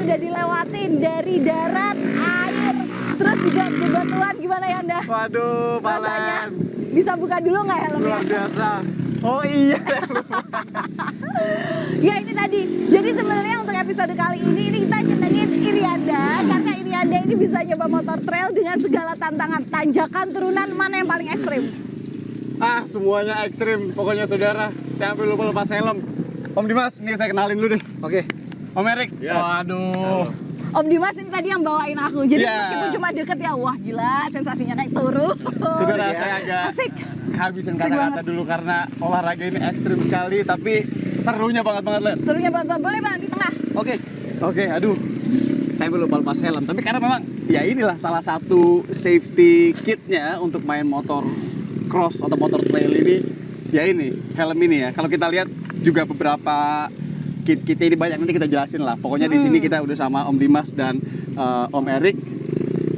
udah dilewatin dari darat, air, terus juga bebatuan. Gimana ya Anda? Waduh, Rasanya Palen. bisa buka dulu nggak helmnya? Luar biasa. Oh iya. Ya ini tadi. Jadi sebenarnya untuk episode kali ini kita nyenengin Irianda karena Irianda ini bisa nyoba motor trail dengan segala tantangan, tanjakan, turunan, mana yang paling ekstrim? Semuanya ekstrim. Pokoknya saudara, saya sampai lupa lepas helm. Om Dimas, ini saya kenalin dulu deh. Oke. Om Erik. Ya. Waduh. Om Dimas ini tadi yang bawain aku. Jadi Iya. meskipun cuma deket ya, wah gila sensasinya naik turun. Saudara, saya agak Asik. kehabisan Asik kata-kata banget. dulu karena olahraga ini ekstrim sekali, tapi serunya banget Len. Serunya banget. Boleh Bang di tengah. Oke, aduh. Saya belum lupa lepas helm, tapi karena memang ya inilah salah satu safety kitnya untuk main motor cross atau motor trail ini, ya ini, helm ini ya. Kalau kita lihat juga beberapa kit-kitnya ini banyak, nanti kita jelasin lah. Pokoknya di sini kita udah sama Om Dimas dan Om Erik.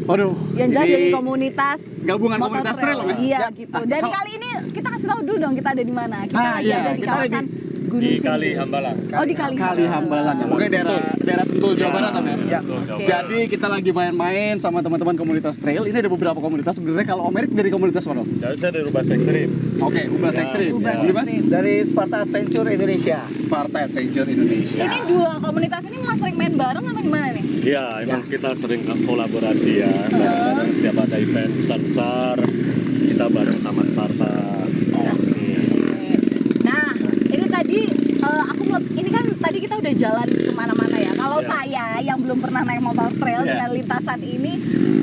Waduh, Yang jelas ini dari komunitas gabungan motor komunitas trail, Om ya? Iya Ya. gitu. Dan kali ini kita kasih tahu dulu dong kita ada di mana. Kita lagi iya, ada di kita ada kawasan di Gunung Di Sindur. Kali Hambalang. Oh di Kali Hambalang. Pokoknya daerah Sentul, Jawa Barat, Om ya? Ya. Jadi kita lagi main-main sama teman-teman komunitas trail. Ini ada beberapa komunitas sebenarnya. Kalau Om Erik dari komunitas mana? Om? Jadi saya dari Ubas Ekstrim. Oke, Ubas Ya. Ekstrim. Ubas Om Dimas? Ekstrim. Dari Sparta Adventure Indonesia. Sparta Adventure Indonesia. Ini dua komunitas ini mas sering main bareng atau gimana nih? Iya, emang kita sering kolaborasi ya. Kadang-kadang setiap ada event besar-besar, kita bareng sama Sparta. Nah, ini tadi ini kan tadi kita udah jalan kemana-mana ya. Kalau Ya. saya yang belum pernah naik motor trail Ya. dengan lintasan ini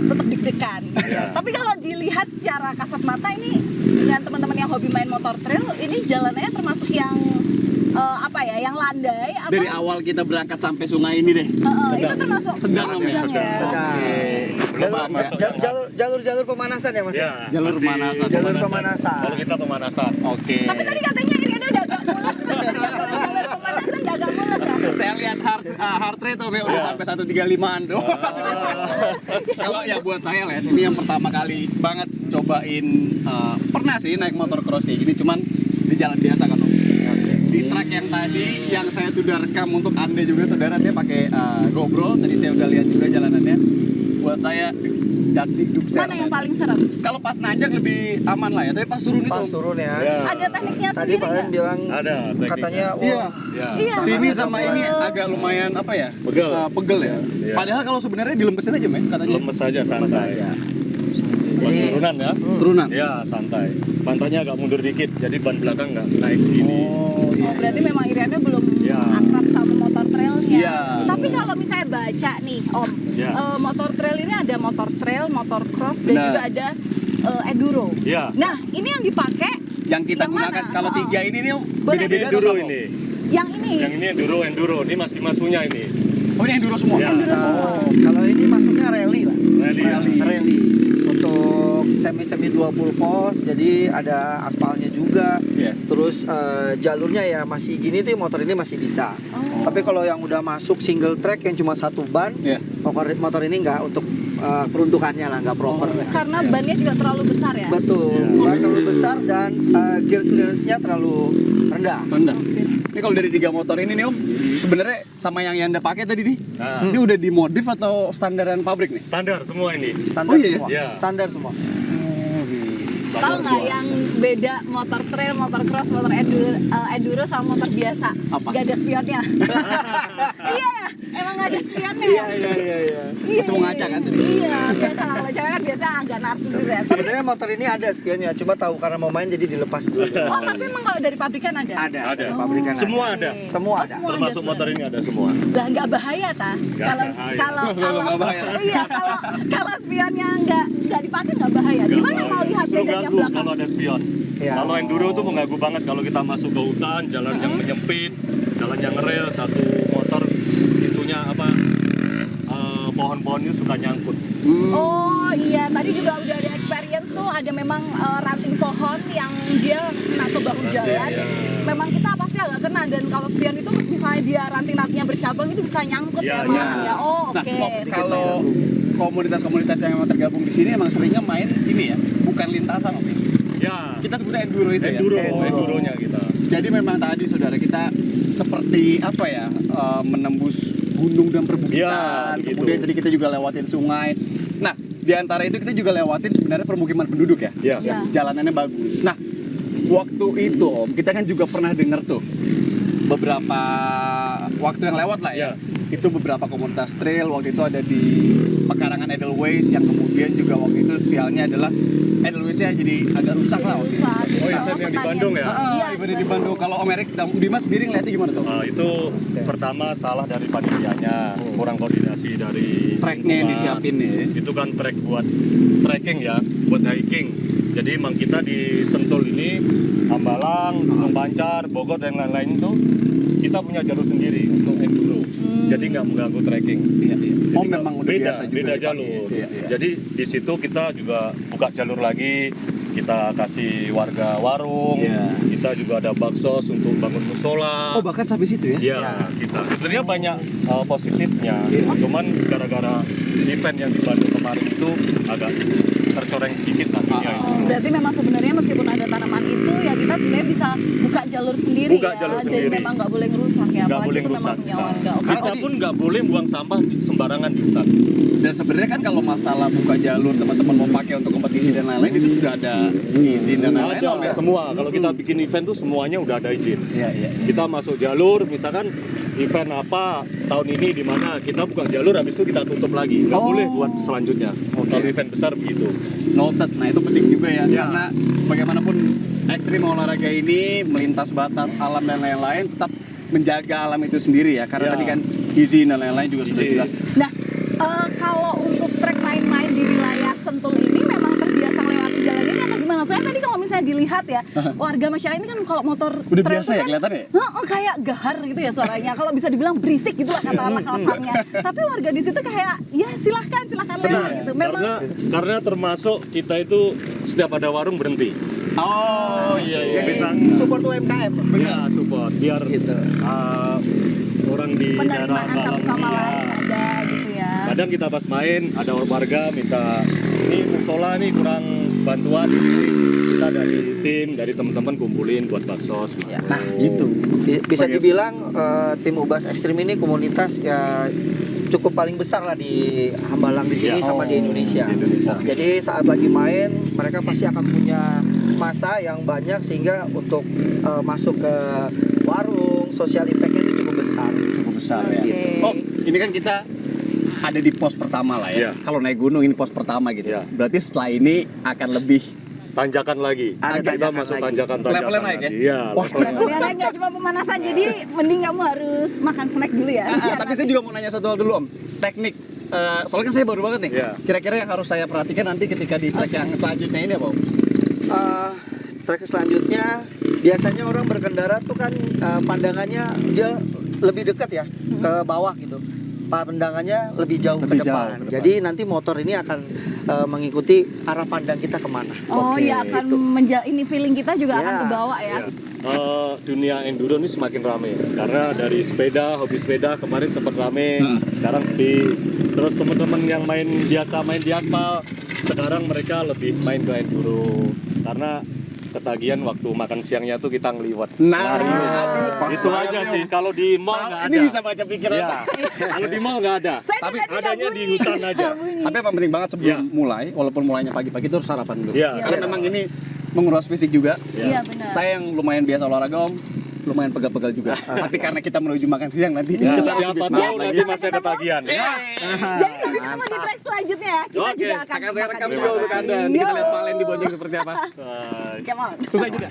tetap deg-degan. Ya. Tapi kalau dilihat secara kasat mata ini dengan teman-teman yang hobi main motor trail, ini jalanannya termasuk yang yang landai atau Dari awal kita berangkat sampai sungai ini deh. itu termasuk Sedang, Om, ya? ya. Sedang. Belum masuk yang Jalur pemanasan ya Mas? Ya, Jalur masih pemanasan. Jalur pemanasan. Kalau kita pemanasan. Oke. Tapi tadi katanya ini udah agak mules, jalur pemanasan udah agak mules ya. Saya lihat heart rate Om ya udah sampai 135-an tuh. Kalau ya buat saya lihat ini yang pertama kali banget cobain, pernah sih naik motor cross kayak gini, cuman di jalan biasa kan Om. Di track yang tadi yang saya sudah rekam untuk Anda juga saudara, saya pakai GoPro. Tadi saya udah lihat juga jalanannya. Buat saya dak-dikduk Mana yang paling serem? Kalau pas nanjak lebih aman lah ya, tapi pas turun Pas itu turun ya. Ya. Ada tekniknya Tadi sendiri Valen nggak? bilang Ada tekniknya. katanya Iya. Ya. Iya. Sini sama Pegel. ini agak lumayan apa ya? Pegel. Pegel ya. Iya. Padahal kalau sebenarnya dilempesin aja men katanya. Lemes saja, santai. ya. Pas Jadi turunan ya. Turunan. Ya, santai. Pantainya agak mundur dikit, jadi ban belakang nggak naik gini. Oh iya. Oh, berarti memang Iriana belum Ya. akrab sama motor trailnya. Iya. Tapi kalau misalnya baca nih, Om, Ya. Motor trail ini ada motor trail, motor cross, dan Nah. juga ada enduro. Ya. Nah, ini yang dipakai Yang kita Yang gunakan mana? kalau Oh. tiga ini nih Om, Boleh. beda-beda atau Enduro sama, Om? ini. yang ini. Yang ini enduro. Ini masih punya ini. Oh ini enduro semua. Ya. Oh, kalau ini masuknya rally lah. Rally. Rally. Untuk semi 20 pos, jadi ada aspalnya juga. Iya. Terus jalurnya ya masih gini tuh motor ini masih bisa. Oh. Tapi kalau yang udah masuk single track yang cuma satu ban, Iya. motor ini nggak untuk peruntukannya lah, nggak proper. Karena bannya juga terlalu besar ya. Betul, ban terlalu besar dan gear clearance-nya terlalu rendah. Rendah. Ini kalau dari tiga motor ini nih Om, sebenarnya sama yang Anda pakai tadi nih, Nah, ini udah dimodif atau standaran pabrik nih? standar semua ini. Standar Oh, iya, semua. iya. Standar semua. Tahu nggak yang beda motor trail, motor cross, motor enduro sama motor biasa? Apa? Gak ada spionnya. Iya ya, emang gak ada spionnya ya. Iya. Iya, Masih mau ngaca kan tadi? Iya, biasa lah. Kalau cewek kan biasa agak narsis gitu ya. Tapi, Sebenarnya motor ini ada spionnya, cuma tahu karena mau main jadi dilepas dulu. oh tapi emang kalau dari pabrikan ada? Ada. Dari pabrikan Semua ada. Semua Oh, ada. semua Termasuk ada motor ini ada semua. Lah nggak bahaya ta? Nggak Kalau bahaya. kalau Kalau nggak bahaya. Iya, kalau spionnya nggak dipakai nggak bahaya. Di mana mau lihat Justru bedanya ganggu belakang? kalau ada spion. Iya. Kalau enduro tuh mengganggu banget kalau kita masuk ke hutan, jalan yang menyempit, jalan yang ngerel, satu motor itunya apa? Pohon-pohonnya suka nyangkut. Oh iya, tadi juga udah ada experience tuh, ada memang ranting pohon yang dia kena ke bahu jalan. iya. Memang kita pasti agak kena, dan kalau spion itu misalnya dia ranting-rantingnya bercabang itu bisa nyangkut Iya, ya, iya. malahan ya. Oh Nah, oke. kalau komunitas-komunitas yang memang tergabung di sini emang seringnya main ini ya, bukan lintasan Om. Ya, Kita sebutnya enduro itu ya. enduronya kita. Jadi memang tadi saudara kita seperti apa ya, menembus gunung dan perbukitan. Ya, begitu. Kemudian tadi kita juga lewatin sungai. Nah, di antara itu kita juga lewatin sebenarnya permukiman penduduk ya. Iya. Iya. Jalanannya bagus. Nah, waktu itu Om, kita kan juga pernah dengar tuh beberapa waktu yang lewat lah ya. Iya. Itu beberapa komunitas trail waktu itu ada di pekarangan Edelweiss yang kemudian juga waktu itu sialnya adalah Edelweiss-nya jadi agak rusak lah waktu itu. Rusak. Oh, Sama event yang di petani. Bandung ya? Iya, Event di Bandung. Kalau Om Erik, Dimas sendiri ngeliatnya gimana tuh? Nah, itu pertama salah dari panitianya, kurang koordinasi dari Tracknya yang lingkungan. disiapin ya. Itu kan track buat trekking ya, buat hiking. Jadi emang kita di Sentul ini, Hambalang, Gunung Pancar, Bogor dan lain-lain itu kita punya jalur sendiri untuk enduro. Jadi nggak mengganggu trekking. Iya, iya. Jadi Oh, memang udah beda, biasa juga beda dipakai. jalur. Iya, iya. Jadi di situ kita juga buka jalur lagi, kita kasih warga warung, Iya. kita juga ada baksos untuk bangun musola. Oh, bahkan sampai situ ya? Iya, kita sebenarnya banyak positifnya. Iya. Cuman gara-gara event yang di Bandung kemarin itu agak tercoreng sedikit lah dunia ini. Oh, berarti memang sebenarnya meskipun ada tanaman itu ya kita sebenarnya bisa buka jalur sendiri Buka ya. jalur Dan sendiri. memang nggak boleh ngerusak ya. Nggak Apalagi boleh itu memang ngerusak. punya warga. Oke. Kita pun nggak boleh buang sampah sembarangan di hutan. Dan sebenarnya kan kalau masalah buka jalur teman-teman mau pakai untuk kompetisi dan lain-lain itu sudah ada izin dan lain-lain Ada Om, ya? semua. Kalau kita bikin event tuh semuanya udah ada izin. Iya, iya. Kita masuk jalur, misalkan event apa tahun ini di mana kita buka jalur, habis itu kita tutup lagi. Nggak Oh. boleh buat selanjutnya. Oke. Kalau event besar begitu. Noted. Nah, itu penting juga ya, Ya. karena bagaimanapun ekstrim olahraga ini melintas batas alam dan lain-lain tetap menjaga alam itu sendiri ya. Karena Ya. tadi kan izin dan lain-lain juga sudah Izin. jelas. Nah, kalau untuk trek main-main di wilayah Sentul ini memang terbiasa melewati jalan ini atau gimana? Soalnya tadi kalau misalnya dilihat ya, warga masyarakat ini kan kalau motor Udah trail biasa tuh ya kan, kelihatannya ya? kayak gahar gitu ya suaranya. Kalau bisa dibilang berisik gitu lah katakanlah kasarnya. Tapi warga di situ kayak ya silahkan lewat gitu. Memang Karena termasuk kita itu setiap ada warung berhenti. Oh, iya. Jadi Bisa. support UMKM. Ya support biar Gitu. orang di daerah penerimaan satu Galang sama ini, lain ada gitu ya. kadang kita pas main ada warga minta ini musola nih kurang bantuan ini, kita dari tim dari teman-teman kumpulin buat baksos. Nah, Itu. Bisa Begitu. dibilang tim Ubas Ekstrim ini komunitas ya cukup paling besar lah di Hambalang di sini Ya. sama di Indonesia. Di Indonesia. Jadi saat lagi main mereka pasti akan punya masa yang banyak sehingga untuk masuk ke warung sosial impact-nya itu cukup besar. Cukup besar ya. Oke. Oh, ini kan kita ada di pos pertama lah ya. Iya. Kalau naik gunung ini pos pertama gitu. Iya. Berarti setelah ini akan lebih Tanjakan lagi. Ada Kita tanjakan masuk lagi. tanjakan-tanjakan Levelnya naik ya? lagi. Iya, Wah, levelnya naik. Karena nggak cuma pemanasan, jadi mending kamu harus makan snack dulu ya. Biar tapi saya juga mau nanya satu hal dulu Om. Teknik. Soalnya kan saya baru banget nih. Iya. Kira-kira yang harus saya perhatikan nanti ketika di trek yang selanjutnya ini apa Om? Trek selanjutnya biasanya orang berkendara tuh kan pandangannya dia lebih dekat ya ke bawah gitu. Pandangannya lebih jauh ke Lebih jauh depan. ke depan. Jadi nanti motor ini akan mengikuti arah pandang kita kemana. Oh Oke, ya akan itu. ini feeling kita juga akan Ya. ke bawah ya. Ya. Dunia enduro ini semakin rame karena dari sepeda, hobi sepeda kemarin sempat rame, sekarang sepi. Terus teman-teman yang biasa main di aspal, sekarang mereka lebih main ke enduro karena ketagihan waktu makan siangnya tuh kita ngeliwat. Nah, lari. aduh, Itu pas aja banget sih. nih, Om. Kalau di mall nggak ada. Ini bisa baca pikiran. Iya. Kalau di mall nggak ada. Saya Tapi tadi nggak adanya di bunyi. hutan aja. Nggak bunyi. Tapi yang penting banget sebelum Iya. mulai, walaupun mulainya pagi-pagi itu harus sarapan dulu. Iya. Karena memang ini menguras fisik juga. Iya benar. Saya yang lumayan biasa olahraga Om, lumayan pegal-pegal juga. Tapi karena kita menuju makan siang nanti, Ya, kita siapa lebih tahu semangat nanti lagi. masih ketagihan. Jadi sampai ketemu di trek selanjutnya ya. Kita Oke, juga akan Akan saya rekam makan juga di untuk sana. Anda. Nanti kita Yo. lihat Valen di Bonjeng seperti apa. Bye. Come on. Usai juga.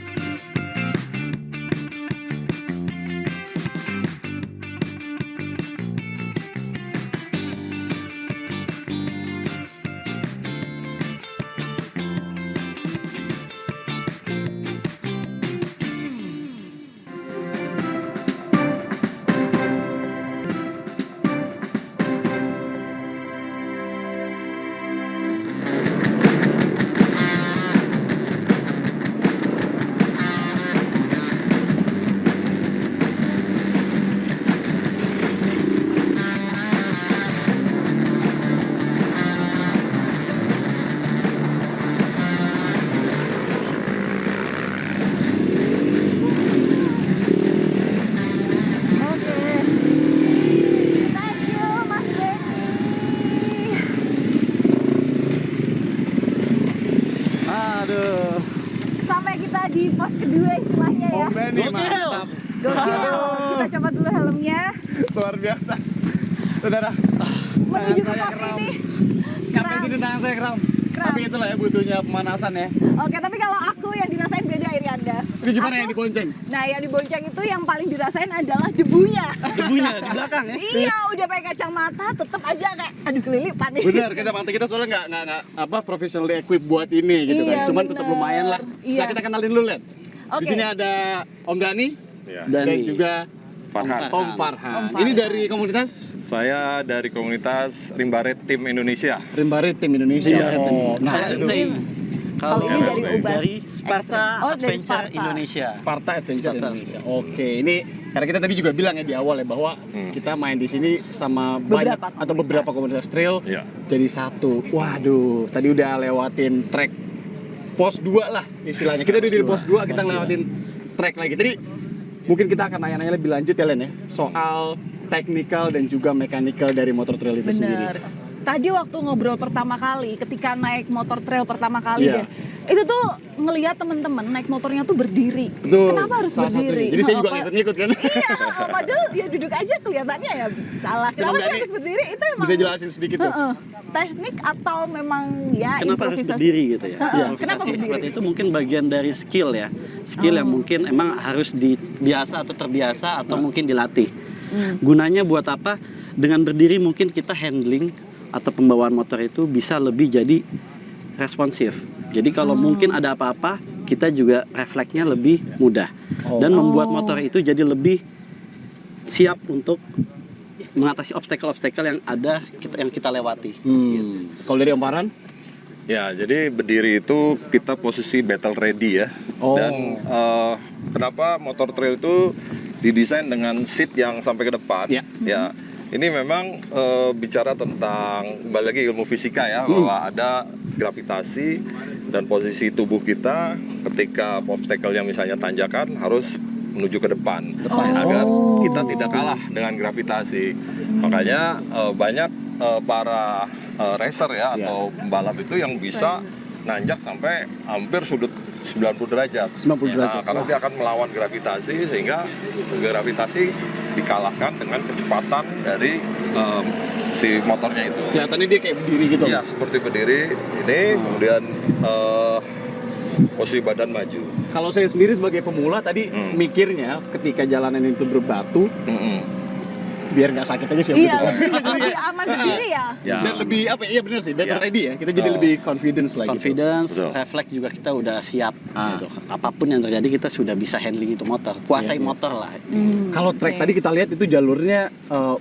Luar biasa. Saudara, Menuju ke saya pos kram. ini. Sampai sini tangan saya kram. Kram. Tapi itulah ya butuhnya pemanasan ya. Oke, tapi kalau aku yang dirasain beda Irianda. Ini gimana Aku- yang dibonceng? Nah, yang dibonceng itu yang paling dirasain adalah debunya. Debunya di belakang ya. Iya, udah pakai kacamata, tetep aja kayak aduh kelilipan nih. Benar, kacamata kita soalnya nggak apa professionally equipped buat ini gitu Iya, kan. Cuman bener. tetap lumayan lah. Iya. Nah, kita kenalin dulu, Len. Di Oke. sini ada Om Dani Ya. dan juga Farhan. Om Farhan. Om Farhan. Ini dari komunitas Saya dari komunitas Rimbaret Tim Indonesia. Rimbaret Tim Indonesia. Rimbaret Tim. Oh, nah itu Kalau ini dari Ubas. dari Sparta Oh, dari Adventure Sparta. Indonesia. Sparta Adventure Sparta. Indonesia. Oke, ini karena kita tadi juga bilang ya di awal ya bahwa kita main di sini sama banyak Beberapa atau beberapa komunitas trail Ya. jadi satu. Waduh, tadi udah lewatin trek pos 2 lah istilahnya. Kita udah di pos 2, kita ngelewatin trek lagi. Tadi mungkin kita akan nanya-nanya lebih lanjut ya Len ya soal technical dan juga mechanical dari motor trail itu sendiri. Bener. Tadi waktu ngobrol pertama kali, ketika naik motor trail pertama kali Iya. deh, itu tuh ngelihat teman-teman naik motornya tuh berdiri. Betul. Kenapa harus Salah berdiri? satunya. Jadi saya juga Apa- ngikut-ngikut kan. Iya, padahal ya duduk aja kelihatannya ya salah. Kenapa Emang sih Dani harus berdiri? Itu emang Bisa jelasin sedikit tuh. Heeh. Teknik atau memang ya Kenapa harus improvisasi? berdiri gitu ya? Heeh, Improvisasi kenapa berdiri? seperti itu mungkin bagian dari skill ya. Skill yang mungkin emang harus biasa atau terbiasa atau mungkin dilatih. Gunanya buat apa? Dengan berdiri mungkin kita handling atau pembawaan motor itu bisa lebih jadi responsif. Jadi kalau mungkin ada apa-apa, kita juga refleksnya lebih mudah. Dan membuat motor itu jadi lebih siap untuk mengatasi obstacle-obstacle yang ada yang kita lewati. Kalau dari Om Farhan? Ya, jadi berdiri itu kita posisi battle ready ya. Oh. Dan kenapa motor trail itu didesain dengan seat yang sampai ke depan? Ya. Ya. Ini memang bicara tentang kembali lagi ilmu fisika ya, bahwa ada gravitasi dan posisi tubuh kita ketika obstacle yang misalnya tanjakan harus menuju ke depan agar kita tidak kalah dengan gravitasi. Makanya banyak para racer ya atau pembalap itu yang bisa nanjak sampai hampir sudut 90 derajat. 90 derajat. Nah, karena dia akan melawan gravitasi sehingga gravitasi dikalahkan dengan kecepatan dari si motornya itu. Kelihatannya dia kayak berdiri gitu. Ya, seperti berdiri ini, kemudian posisi badan maju. Kalau saya sendiri sebagai pemula tadi mikirnya ketika jalanan itu berbatu biar nggak sakit aja sih. Om, Iya, gitu. lebih aman berdiri ya. Ya. Dan lebih apa? Iya benar sih, better Ya. ready ya. Kita jadi lebih confidence lagi. Confidence, Betul. refleks juga kita udah siap Ah. gitu. Apapun yang terjadi kita sudah bisa handling itu motor, kuasai motor lah. Kalau trek tadi kita lihat itu jalurnya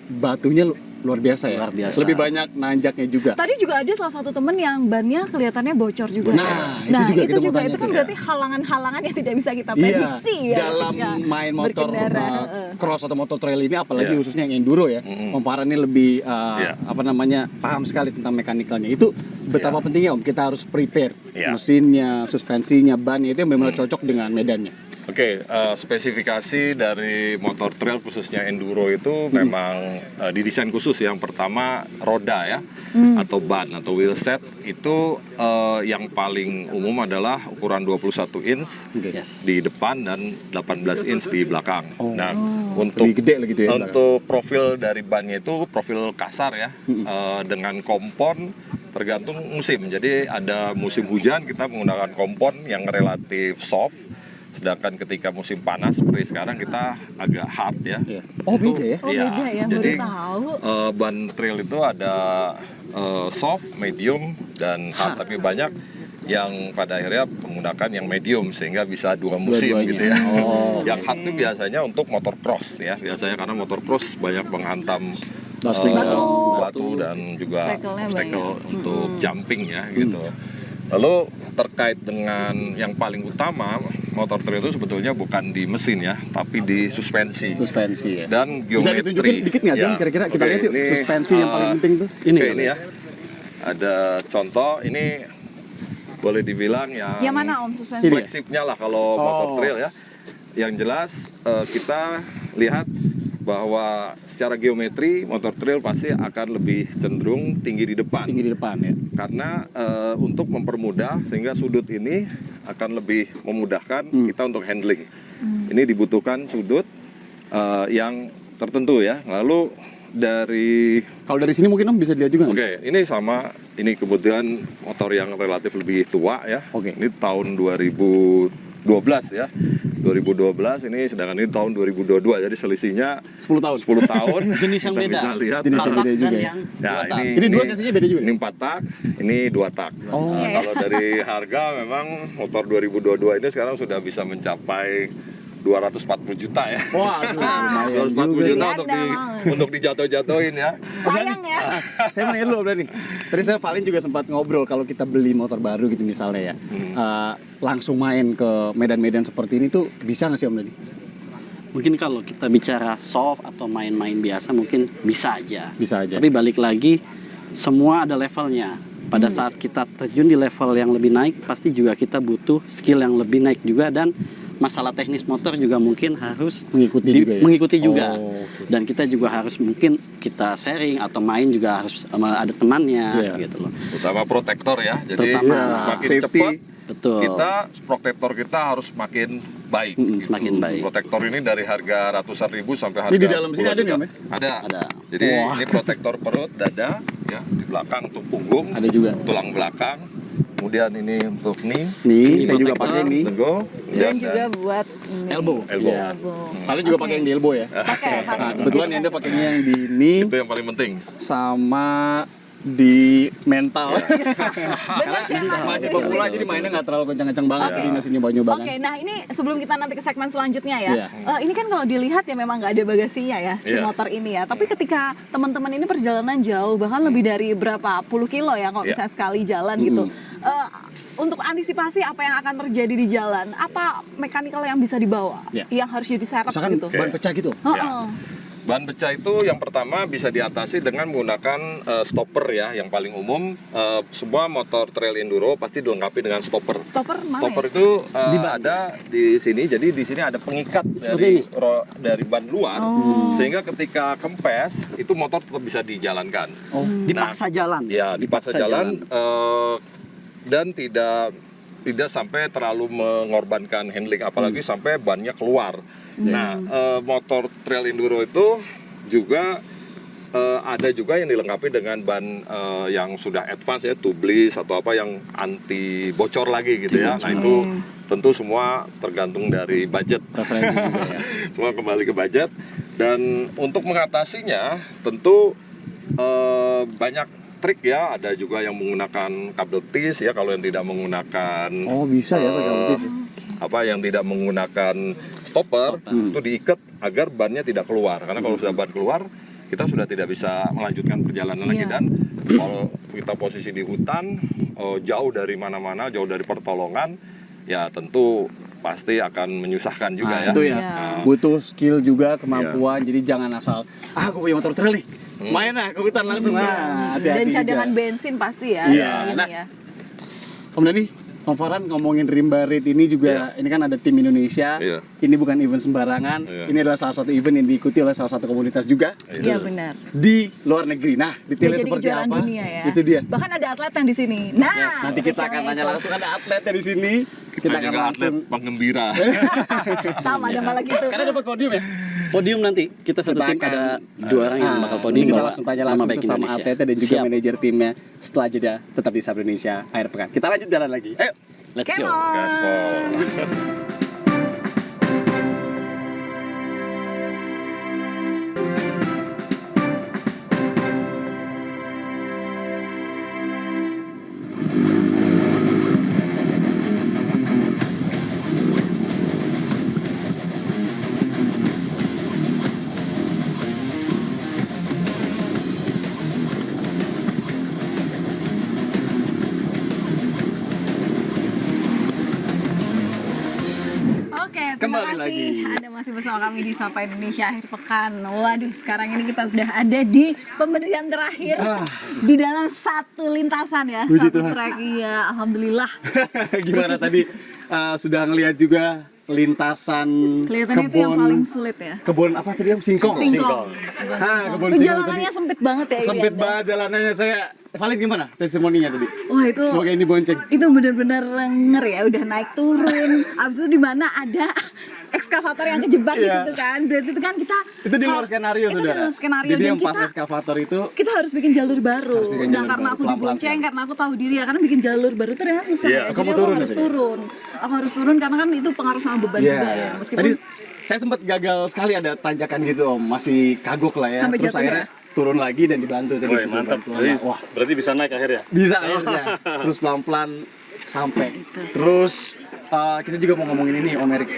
batunya luar biasa ya. Luar biasa. Lebih banyak nanjaknya juga. Tadi juga ada salah satu temen yang bannya kelihatannya bocor juga. Nah, ya? itu juga kita mau tanya itu kan tuh. berarti halangan-halangan yang tidak bisa kita Iya, prediksi ya. dalam ketika main motor berkendara. Heeh. cross atau motor trail ini apalagi Iya. khususnya yang enduro ya. Om Farhan ini lebih Iya. apa namanya paham sekali tentang mekanikalnya. Itu betapa pentingnya Om kita harus prepare Iya. mesinnya, suspensinya, bannya itu yang benar-benar cocok dengan medannya. Oke, spesifikasi dari motor trail khususnya enduro itu memang didesain khusus. Yang pertama roda ya, atau ban atau wheel set itu yang paling umum adalah ukuran 21 inch Yes. di depan dan 18 inch di belakang. Nah, untuk Lebih gede lah gitu ya. untuk profil dari bannya itu profil kasar ya, dengan kompon tergantung musim. Jadi ada musim hujan kita menggunakan kompon yang relatif soft, sedangkan ketika musim panas seperti sekarang kita agak hard ya. Iya. Oh beda ya? Oh Iya, beda ya, jadi, baru tahu. ban trail itu ada soft, medium, dan hard. Tapi banyak yang pada akhirnya menggunakan yang medium sehingga bisa dua musim Dua-duanya. gitu ya. Oh. Yang hard itu biasanya untuk motor cross ya. Biasanya karena motor cross banyak menghantam batu dan juga Obstacle-nya obstacle banyak. untuk jumping ya gitu. Lalu terkait dengan yang paling utama, motor trail itu sebetulnya bukan di mesin ya, tapi di suspensi. Suspensi ya. Dan Bisa geometri. ditunjukin dikit nggak sih? Ya, Kira-kira kita oke, lihat yuk ini, suspensi yang paling penting tuh. Ini Oke, ini ya. Ada contoh ini boleh dibilang Yang mana Om suspensi? Ini ya? fleksibnya lah kalau motor trail ya. Yang jelas kita lihat bahwa secara geometri motor trail pasti akan lebih cenderung tinggi di depan. Tinggi di depan ya. Karena untuk mempermudah sehingga sudut ini akan lebih memudahkan kita untuk handling. Ini dibutuhkan sudut yang tertentu ya. Lalu dari Kalau dari sini mungkin Om bisa dilihat juga nggak? Oke, ini sama, ini kebetulan motor yang relatif lebih tua ya. Oke. Ini tahun 2012 ya. 2012 ini, sedangkan ini tahun 2022, jadi selisihnya 10 tahun. 10 tahun. Jenis yang Kita beda. bisa lihat. Jenis yang Tak beda dan juga ya. yang Ya, dua tak. Ini dua sesinya beda juga ya? Ini 4 tak, ini 2 tak. Oh. Nah, kalau dari harga memang motor 2022 ini sekarang sudah bisa mencapai 240 juta ya. Waduh, lumayan 240 juga. juta Anda untuk dijatuh-jatuhin ya. Sayang ya. Saya mau nanya dulu Om Dhani. Tadi saya Valin juga sempat ngobrol kalau kita beli motor baru gitu misalnya ya, langsung main ke medan-medan seperti ini tuh bisa nggak sih Om Dhani? Mungkin kalau kita bicara soft atau main-main biasa mungkin bisa aja. Bisa aja. Tapi balik lagi, semua ada levelnya. Pada saat kita terjun di level yang lebih naik, pasti juga kita butuh skill yang lebih naik juga, dan masalah teknis motor juga mungkin harus Mengikuti juga ya? mengikuti juga. Oh, oke. Dan kita juga harus mungkin kita sharing atau main juga harus ada temannya Iya. gitu loh. Utama protektor ya. Jadi Terutama semakin safety. cepat Betul. protektor kita harus makin baik. Semakin baik. Protektor ini dari harga ratusan ribu sampai harga Ini di dalam sini puluhan ada nih, juta. Om, ya? Ada. Ada. Jadi Wah. ini protektor perut, dada, ya di belakang untuk punggung, Ada juga. tulang belakang. Kemudian ini untuk knee, Nih, saya juga protektor. pakai nih. nego, Dan juga buat ini. Elbow. elbow. Iya. Valin juga pakai yang di elbow ya. Pakai. Nah, kebetulan Anda pakainya yang di knee Itu yang paling penting. sama di mental. Bener sih emang. Masih Bener. pemula jadi mainnya nggak terlalu kencang-kencang banget, Oke. jadi masih nyoba-nyoba kan. Oke, nah ini sebelum kita nanti ke segmen selanjutnya ya, Iya. ini kan kalau dilihat ya memang nggak ada bagasinya ya si Iya. motor ini ya. Tapi ketika teman-teman ini perjalanan jauh, bahkan lebih dari berapa puluh kilo ya kalau Iya. misalnya sekali jalan gitu. Untuk antisipasi apa yang akan terjadi di jalan, apa mekanikal yang bisa dibawa, Iya. yang harus jadi serep Misalkan gitu. ban pecah gitu. Heeh. Ban pecah itu yang pertama bisa diatasi dengan menggunakan stopper ya, yang paling umum. Semua motor trail enduro pasti dilengkapi dengan stopper. Stopper mana Stopper ya? itu ada di sini, jadi di sini ada pengikat dari dari ban luar, sehingga ketika kempes itu motor tetap bisa dijalankan. Oh. Dipaksa jalan. Ya, dipaksa jalan dan tidak sampai terlalu mengorbankan handling, apalagi sampai bannya keluar. Nah, motor trail enduro itu juga ada juga yang dilengkapi dengan ban yang sudah advance ya, tubeless atau apa yang anti bocor lagi gitu ya. Nah, itu tentu semua tergantung dari budget. Preferensi juga ya. Semua kembali ke budget. Dan untuk mengatasinya tentu banyak trik ya. Ada juga yang menggunakan kabel tis ya, kalau yang tidak menggunakan Oh, bisa ya pakai kabel tis ya? yang tidak menggunakan stopper itu diikat agar bannya tidak keluar, karena kalau sudah ban keluar kita sudah tidak bisa melanjutkan perjalanan lagi. Dan kalau kita posisi di hutan jauh dari mana-mana, jauh dari pertolongan, ya tentu pasti akan menyusahkan juga Nah, ya. itu ya. Iya. Butuh skill juga, kemampuan. Jadi jangan asal aku punya motor trail nih. Main lah ke hutan langsung. Nah, hati-hati Dan cadangan juga. bensin pasti ya. Iya. ini Nah, ya. Om Dhani, Om Farhan ngomongin Rimba Raid ini juga, ini kan ada tim Indonesia. Iya. Ini bukan event sembarangan. Iya. Ini adalah salah satu event yang diikuti oleh salah satu komunitas juga Iya benar. di luar negeri. Nah, detailnya Jadi seperti kejuaraan apa? dunia ya. Itu dia. Bahkan ada atlet yang di sini. Nah, Nanti kita akan tanya langsung, ada atletnya di sini. Kita Kita akan juga atlet langsung penggembira. sama ada malah gitu. karena dapat podium ya. Podium nanti kita satu Kita tim akan- ada 2 orang yang bakal Ini podium. kita bawa langsung tanya nama langsung baik bersama Indonesia. atletnya dan juga Siap. manajer timnya setelah jeda tetap di Sabri Indonesia akhir pekan. Kita lanjut jalan lagi. Ayo. Let's Come go. on. Gaspol. Oke, terima Kembali kasih. lagi. Anda masih bersama kami di Sapa Indonesia akhir pekan. Waduh, sekarang ini kita sudah ada di pemberian terakhir di dalam satu lintasan ya, Puji satu Tuhan. trek. Iya, alhamdulillah. Gimana tadi sudah ngelihat juga lintasan Kelihatannya itu yang paling sulit ya. kebun apa tadi Om? Singkong. Singkong. Kebun Itu singkong jalanannya tadi. sempit banget ya. ini Sempit Anda. banget jalanannya. Saya Valin gimana testimoninya tadi? Wah, itu Semoga ini bonceng. itu benar-benar ngeri ya, udah naik turun. Abis itu di mana ada ekskavator yang kejebak di Iya. situ kan. Berarti itu kan kita Itu di luar skenario, itu saudara. di luar skenario, Jadi dan yang pas kita- ekskavator itu kita harus bikin jalur baru. Harus bikin Nah, jalur karena baru, aku pelan-pelan dibonceng, kan. karena aku tahu diri ya, karena bikin jalur baru itu ternyata susah Iya, ya. kamu Jadi turun aku harus itu ya? turun. Aku harus turun karena kan itu pengaruh sama beban Iya. juga ya. Meskipun Tadi saya sempat gagal sekali ada tanjakan gitu Om, masih kagok lah ya. Sampai Terus jatuh akhirnya turun lagi dan dibantu tadi. Woi, mantap. Bantuan. Berarti, Wah, berarti bisa naik akhirnya. bisa akhirnya. Terus pelan-pelan sampai. Terus kita juga mau ngomongin ini Om Erik,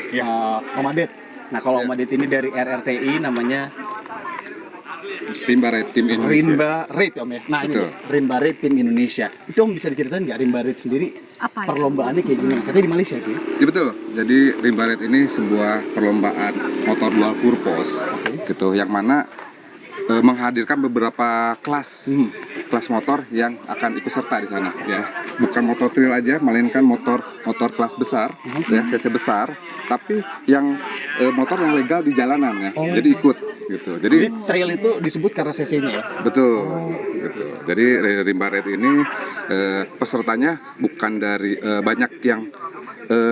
Om Adet. Nah kalau Om Adet ini dari RRTI namanya Rimba Ride Team Indonesia. Rimba Ride Om ya. Nah ini Betul. Rimba Ride Tim Indonesia. Itu Om bisa diceritain nggak Rimba Ride sendiri? apa ya? Perlombaannya kayak gimana? Katanya di Malaysia itu ya? Ya betul. Jadi Rimba Ride ini sebuah perlombaan motor dual purpose, gitu, yang mana menghadirkan beberapa kelas kelas motor yang akan ikut serta di sana ya. Bukan motor trail aja, melainkan motor kelas besar ya, cc besar, tapi yang motor yang legal di jalanan ya. Jadi ikut gitu. Jadi Jadi trail itu disebut karena cc-nya ya? betul, gitu. Jadi Rimba Ride ini pesertanya bukan dari banyak yang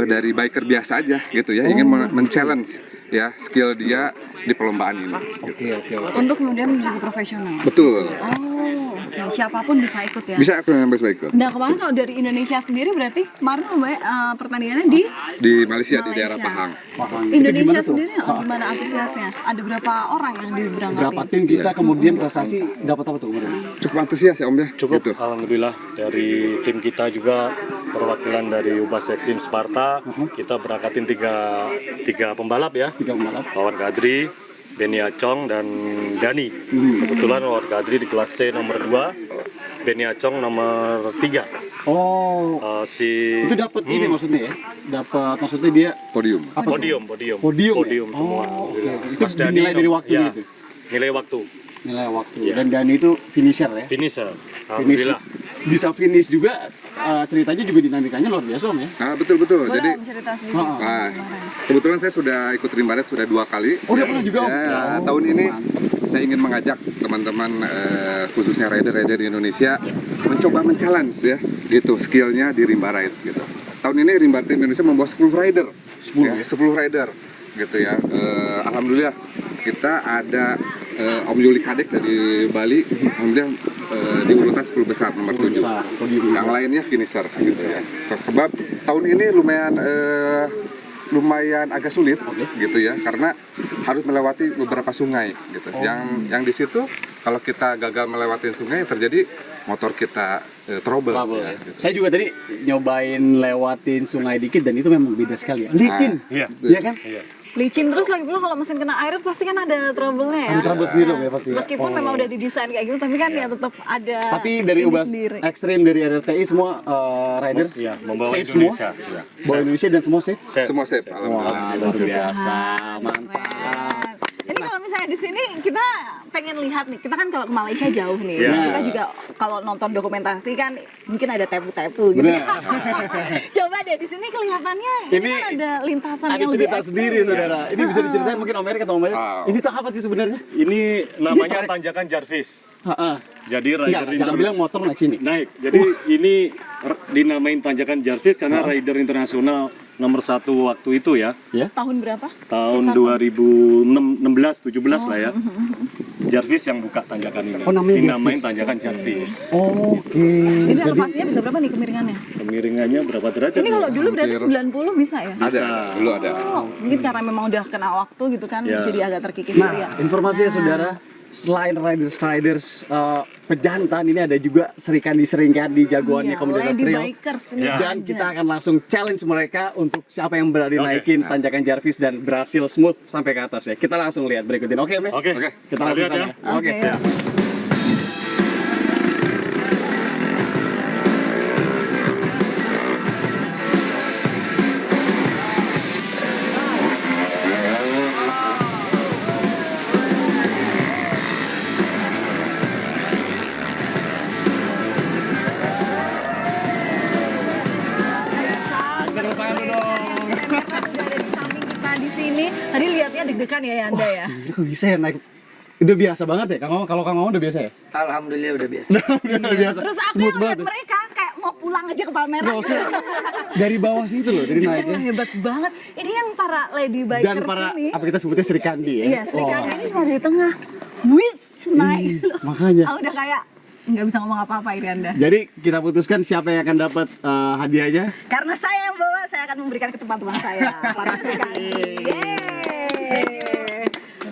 dari biker biasa aja gitu ya, ingin men-challenge ya skill dia di perlombaan ini. Oke. Untuk kemudian menjadi profesional. Betul. Oh, oke. Siapapun bisa ikut ya. Bisa aku yang bisa ikut Nah, kemarin kalau dari Indonesia sendiri berarti kemarin pertandingannya di di Malaysia di daerah Malaysia. Pahang. Itu Indonesia gimana tuh? sendiri gimana antusiasnya? Ada berapa orang yang diberangkatin? Berapa tim kita kemudian prestasi dapat apa tuh kemarin? Cukup antusias ya Om ya. Cukup, Gitu. alhamdulillah dari tim kita juga perwakilan dari Ubas Ekstrim Sparta. Kita berangkatin tiga pembalap ya. 3 pembalap. Lawan Kadri, Benny Acong dan Dani. Kebetulan lawan Kadri di kelas C nomor 2, Benny Acong nomor 3. Oh, itu dapat ini maksudnya ya? Dapat maksudnya dia Podium. apa tuh? Podium semua. Oh, oke. Alhamdulillah. Itu Mas Dani dinilai dari waktu ya, gitu? Nilai waktu, Nilai waktu. Iya. Dan Dani itu finisher ya? finisher. Finish. Alhamdulillah. Bisa finish juga, ceritanya juga dinamikanya luar biasa Om ya? Ah, betul. Boleh Jadi Om cerita sedikit? ah, kebetulan saya sudah ikut Rimba Ride sudah 2 kali. Oh, udah pernah juga Om? Ya, Oh, tahun ini mantap. saya ingin mengajak teman-teman khususnya rider-rider di Indonesia mencoba men-challenge ya gitu skillnya di Rimba Ride gitu. Tahun ini Rimba Ride Indonesia membawa 10 rider. 10 rider gitu ya. Alhamdulillah kita ada Om Yuli Kadek dari Bali, alhamdulillah di urutan 10 besar nomor 7. Besar, podium. Yang lainnya finisher gitu ya. Sebab tahun ini lumayan agak sulit gitu ya, karena harus melewati beberapa sungai gitu. Yang di situ kalau kita gagal melewati sungai terjadi motor kita trouble ya, gitu. Saya juga tadi nyobain lewatin sungai dikit dan itu memang beda sekali ya. Licin. Iya. Iya kan? Licin terus lagi pula kalau mesin kena air pasti kan ada trouble-nya ya. Ada trouble sendiri dong ya pasti ya? Meskipun Oh. memang udah didesain kayak gitu, tapi kan ya tetap ada. Tapi dari ini Ubas sendiri. Ekstrim dari RRTI semua riders Iya, membawa safe Indonesia. semua. Iya. Bawa Indonesia dan semua safe. Semua safe alhamdulillah. Wah, luar biasa. Mantap. Keren. Ini kalau misalnya di sini kita pengen lihat nih, kita kan kalau ke Malaysia jauh nih. Iya. Kita juga kalau nonton dokumentasi kan mungkin ada tepu-tepu gitu. Benar. Coba deh di sini kelihatannya ini Ini kan ada lintasan Ada yang lebih cerita ekstrim. sendiri saudara. Ini bisa diceritain mungkin Om Erik atau Om Erik. Ah. Ini tuh apa sih sebenarnya? Ini namanya tanjakan Jarvis. Heeh. Jadi Enggak, rider jangan internasional bilang motor naik sini. naik. Jadi ini dinamain tanjakan Jarvis karena rider internasional nomor 1 waktu itu ya. Tahun berapa? Tahun 2016-17 lah ya. Jarvis yang buka tanjakan ini. Oh, namanya Dinamain Jarvis. tanjakan Jarvis. Oke. Ini elevasinya bisa berapa nih kemiringannya? Kemiringannya berapa derajat? Ini kalau ya? dulu berarti 90 bisa ya? Ada, dulu ada. Oh, mungkin karena memang udah kena waktu gitu kan, Ya. jadi agak terkikis gitu ya. Nah, informasinya saudara, selain riders pejantan ini ada juga serikandi jagoannya Iya, komunitas Lady trail. Bikers ini Ya. Dan ada. kita akan langsung challenge mereka untuk siapa yang berani naikin tanjakan Jarvis dan berhasil smooth sampai ke atas ya. Kita langsung lihat berikut ini. Oke, Om? Oke. Kita langsung lihat sana. ya. Oke. Oke. Udah ada di samping kita di sini. Tadi lihatnya deg-degan ya Anda ya. Ini kok bisa ya naik? Udah biasa banget ya, Kang Om? Kalau Kang Om udah biasa ya? Alhamdulillah udah biasa. Udah biasa. Terus aku Smooth yang lihat banget. mereka kayak mau pulang aja ke Palmerah. Nggak usah. Dari bawah situ loh, dari Wah, naiknya. hebat banget. Ini yang para lady bikers Dan para ini. apa kita sebutnya Sri Kandi ya? Iya, Sri Kandi Wah. ini cuma di tengah. Wih, naik. Makanya. Ah, udah kayak nggak bisa ngomong apa-apa Irianda. Jadi kita putuskan siapa yang akan dapat hadiahnya. Karena saya yang bawa, saya akan memberikan ke teman-teman saya. Para Sri Kandi. Yeay.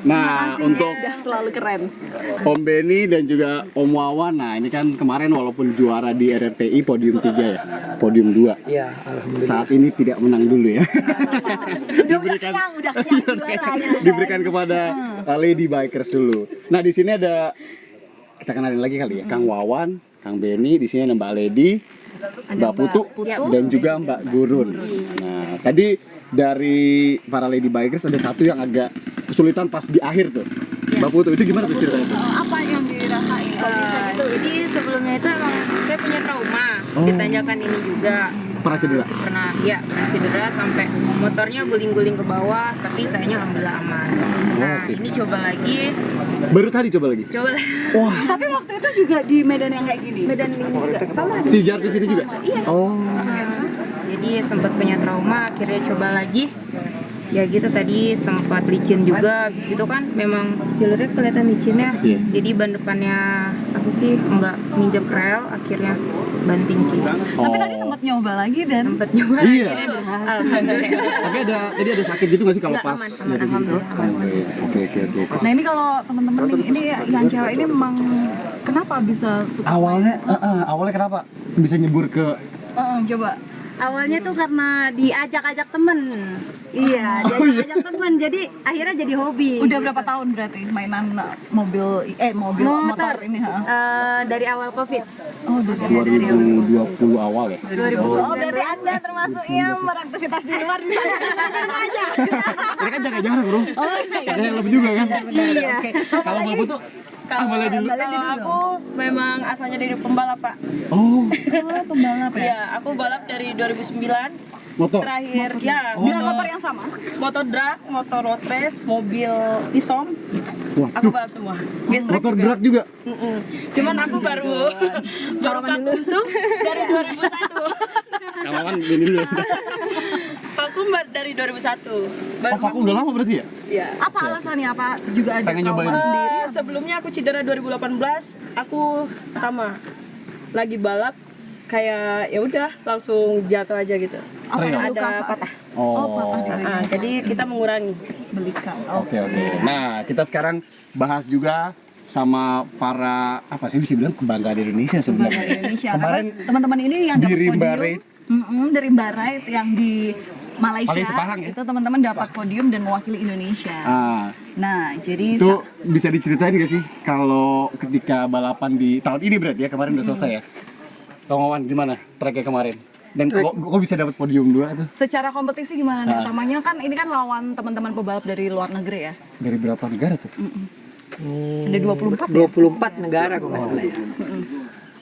Nah, Makasih, untuk udah selalu keren. Om Benny dan juga Om Wawan, nah ini kan kemarin walaupun juara di RRTI podium 3 ya, podium 2. Iya, alhamdulillah. Saat ini tidak menang dulu ya. Udah kenyang juaranya. Diberikan kepada lady bikers dulu. Nah, di sini ada kita kenalin lagi kali ya, Kang Wawan, Kang Benny, di sini ada Mbak Lady, Mbak Putu, dan juga Mbak Gurun. Nah, tadi dari para lady bikers ada satu yang agak kesulitan pas di akhir tuh. Mbak Putu, itu gimana tuh ceritanya tuh? Apa yang dirasain? Jadi sebelumnya itu emang saya punya trauma di tanjakan ini juga. Pernah cedera? Pernah cedera sampai motornya guling-guling ke bawah, tapi sayanya alhamdulillah aman. Nah, Oke. ini coba lagi. Baru tadi coba lagi? Coba lagi. Tapi waktu itu juga di medan yang kayak gini. Medan ini juga sama. Si Jarvis ini juga? Iya. Oh. Jadi sempat punya trauma, akhirnya coba lagi. Ya gitu tadi sempat licin juga, habis gitu kan memang jalurnya kelihatan licinnya. Iya. Jadi ban depannya apa sih nggak minjem rel, akhirnya banting kiri. Tapi tadi sempat nyoba lagi dan Sempat nyoba Iya. akhirnya berhasil. Alhamdulillah. Tapi tadi ada sakit gitu nggak sih kalau Nggak, pas? aman, nyari gitu? alhamdulillah. Oke. Nah ini kalau teman-teman nih, ini yang cewek ini memang kenapa bisa suka? Awalnya kenapa bisa nyebur ke? Coba. Awalnya tuh karena diajak-ajak temen. Iya, diajak-ajak temen. Jadi akhirnya jadi hobi. Udah berapa tahun berarti mainan motor ini? Dari awal Covid. Oh, 2020 awal ya? 2019. Oh, berarti Anda termasuk yang beraktivitas di luar di sana aja. Ini kan jaga jarak bro. Oh, iya. Ada yang lebih juga kan? Iya. Kalau Mbak Putu, Kalau dulu. aku memang asalnya dari pembalap Pak. Oh, Pembalap ya? Iya, aku balap dari 2009. motor. Terakhir ya Dengan motor yang sama? motor drag, motor road race, mobil isom. Wah, Aku balap semua. Gestrek motor juga. drag juga. Cuman aku baru vakum tuh dari 2001. Kawan ini dulu. Vakum dari 2001. Baru Vakum udah lama berarti ya? Iya. Apa alasannya? Apa juga ada Pengen nyobain. trauma sendiri? Sebelumnya aku cedera 2018, aku sama lagi balap kayak ya udah langsung jatuh aja gitu. Apa Trail. yang luka Ada saat- patah. patah di bagian Jadi kita mengurangi. belikan. Oke. Nah, kita sekarang bahas juga sama para apa sih bisa bilang kebanggaan Indonesia Di sebenarnya. Indonesia. Kemarin Karena teman-teman ini yang di dapat Rimba podium, Raid. dari Rimba Raid yang di Malaysia, Malaysia, Pahang ya? itu teman-teman dapat podium dan mewakili Indonesia. Nah, jadi Itu bisa diceritain gak sih kalau ketika balapan di tahun ini berarti ya kemarin udah selesai ya? Kang Wawan gimana tracknya kemarin? Dan kok bisa dapat podium 2 tuh? secara kompetisi gimana nih? Utamanya kan ini kan lawan teman-teman pebalap dari luar negeri ya. Dari berapa negara tuh? Ada 24 ya? 24 negara kok nggak salah ya.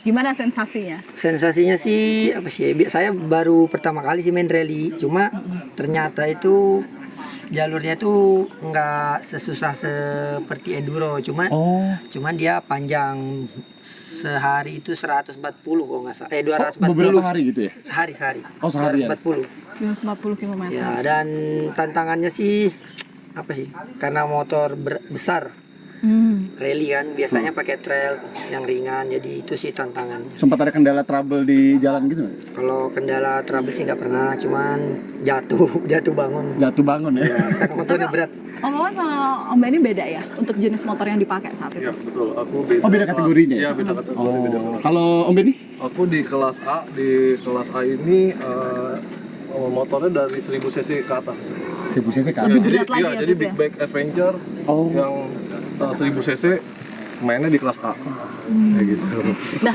Gimana sensasinya? Sensasinya sih apa sih? Saya baru pertama kali sih main rally, cuma ternyata itu jalurnya tuh nggak sesusah seperti enduro, cuman dia panjang sehari itu 140 kalau nggak salah, 240 Beberapa hari gitu ya? sehari. Oh, seharian. 240. 240 km. Ya, dan tantangannya sih apa sih? Karena motor besar, rally kan biasanya pakai trail yang ringan, jadi itu sih tantangannya. Sempat ada kendala trouble di jalan gitu nggak? Kalau kendala trouble sih nggak pernah, cuman jatuh bangun. Jatuh bangun ya? Ya, karena motornya berat. Om Wawan sama Om Benny beda ya untuk jenis motor yang dipakai saat itu? Iya betul, aku beda. Oh, beda kategorinya ya? Iya beda kategori. Oh, Beda kelas. kalau Om Benny? Aku di kelas A, di kelas A ini motornya dari 1000 cc ke atas. 1000 cc kan? Lebih Jadi berat lagi ya, jadi Beb, big ya? bike adventure Oh. yang 1000 cc mainnya di kelas A. Kayak gitu. Nah,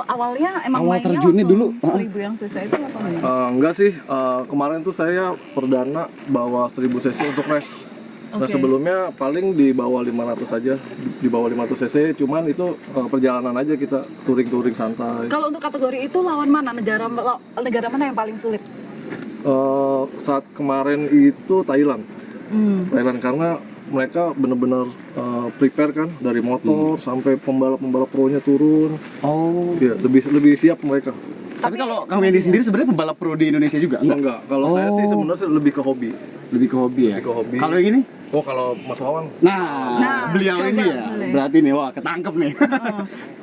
awalnya emang Awal mainnya terjunnya langsung dulu, 1000 yang sisa itu apa gimana? Enggak sih, kemarin tuh saya perdana bawa 1000 cc untuk race. Nah Oke. sebelumnya paling di bawah 500 aja, di bawah 500 cc, cuman itu perjalanan aja kita touring santai. Kalau untuk kategori itu lawan mana? Negara mana yang paling sulit? Saat kemarin itu Thailand, Thailand karena mereka benar-benar prepare kan dari motor sampai pembalap pro-nya turun. Oh. Ya lebih siap mereka. Tapi kalau Kang Wendy sendiri sebenarnya pembalap pro di Indonesia juga? Enggak, kalau saya sih sebenarnya lebih ke hobi. Lebih ke hobi ya? Lebih ke hobi. Kalau yang ini? Oh, kalau Mas Wawan Nah, beliau coba, ini ya, boleh. berarti nih, wah ketangkep nih.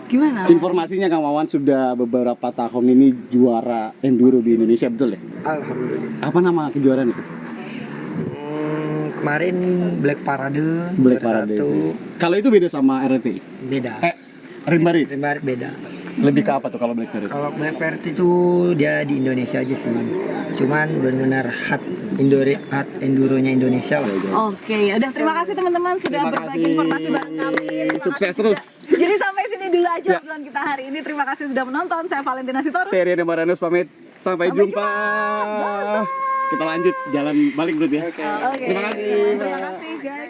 Gimana? Informasinya Kang Wawan sudah beberapa tahun ini juara enduro di Indonesia, betul ya? Alhamdulillah. Apa nama kejuaraan itu? Kemarin Black Parade, Black juara Parade. satu. Kalau itu beda sama RRT? Beda. Rimbarit? Rimbarit beda. Lebih ke apa tuh kalau Black Parade? Kalau Black Parade itu dia di Indonesia aja sih. Cuman benar-benar hard enduronya Indonesia lah. Oke, udah terima kasih teman-teman sudah Terima berbagi kasih. informasi bareng kami. Terima Sukses kasih terus. sudah- Jadi sampai sini dulu aja Ya. obrolan kita hari ini. Terima kasih sudah menonton. Saya Valentina Sitorus. Saya Rian Maranus pamit. Sampai jumpa. Kita lanjut jalan balik dulu ya. Oke. Terima kasih. Terima kasih guys.